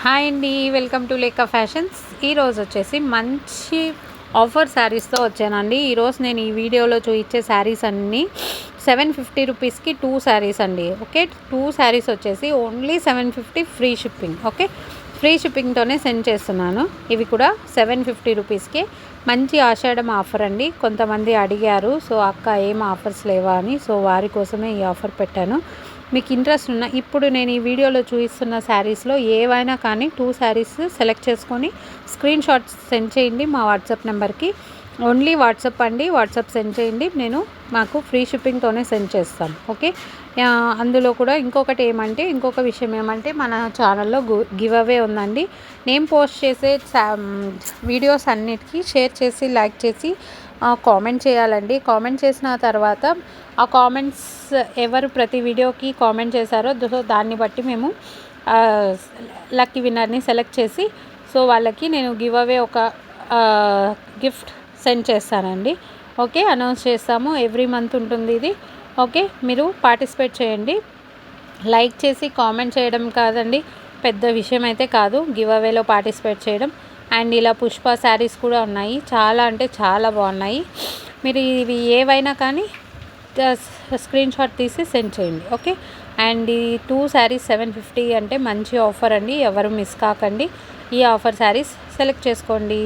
Hi అండి, welcome to లేకా fashions. ఈరోజు వచ్చేసి మంచి ఆఫర్ శారీస్తో వచ్చానండి. ఈరోజు నేను ఈ వీడియోలో చూపించే శారీస్ అన్నీ 750 రూపీస్కి 2 శారీస్ అండి. ఓకే, 2 శారీస్ వచ్చేసి only 750 free shipping. Okay, free షిప్పింగ్తోనే సెండ్ చేస్తున్నాను. ఇవి కూడా 750 రూపీస్కే మంచి ఆషాఢం ఆఫర్ అండి. కొంతమంది అడిగారు, సో అక్క ఏం ఆఫర్స్ లేవా అని, సో వారి కోసమే ఈ ఆఫర్ పెట్టాను. మీకు ఇంట్రెస్ట్ ఉన్న ఇప్పుడు నేను ఈ వీడియోలో చూపిస్తున్న శారీస్లో ఏవైనా కానీ 2 శారీస్ సెలెక్ట్ చేసుకొని స్క్రీన్ షాట్స్ సెండ్ చేయండి మా వాట్సాప్ నెంబర్కి. ఓన్లీ వాట్సాప్ అండి, వాట్సాప్ సెండ్ చేయండి. నేను మాకు ఫ్రీ షిప్పింగ్తోనే సెండ్ చేస్తాను. ఓకే, అందులో కూడా ఇంకొక విషయం ఏమంటే మన ఛానల్లో గివ్ అవే ఉందండి. నేను పోస్ట్ చేసే వీడియోస్ అన్నిటికీ షేర్ చేసి లైక్ చేసి కామెంట్ చేయాలండి. కామెంట్ చేసిన తర్వాత ఆ కామెంట్స్ ఎవరు ప్రతి వీడియోకి కామెంట్ చేశారో దాన్ని బట్టి మేము లక్కీ విన్నర్ని సెలెక్ట్ చేసి సో వాళ్ళకి నేను గివ్ అవే ఒక గిఫ్ట్ సెండ్ చేస్తానండి. ఓకే, అనౌన్స్ చేస్తాము. ఎవ్రీ మంత్ ఉంటుంది ఇది. ఓకే, మీరు పార్టిసిపేట్ చేయండి. లైక్ చేసి కామెంట్ చేయడం కాదండి, పెద్ద విషయం అయితే కాదు గివ్ అవేలో పార్టిసిపేట్ చేయడం. అండ్ ఇలా పుష్ప శారీస్ కూడా ఉన్నాయి, చాలా అంటే చాలా బాగున్నాయి. మీరు ఇవి ఏవైనా కానీ స్క్రీన్ షాట్ తీసి సెండ్ చేయండి. ఓకే, అండ్ ఈ 2 శారీస్ 750 అంటే మంచి ఆఫర్ అండి. ఎవరు మిస్ కాకండి, ఈ ఆఫర్ శారీస్ సెలెక్ట్ చేసుకోండి.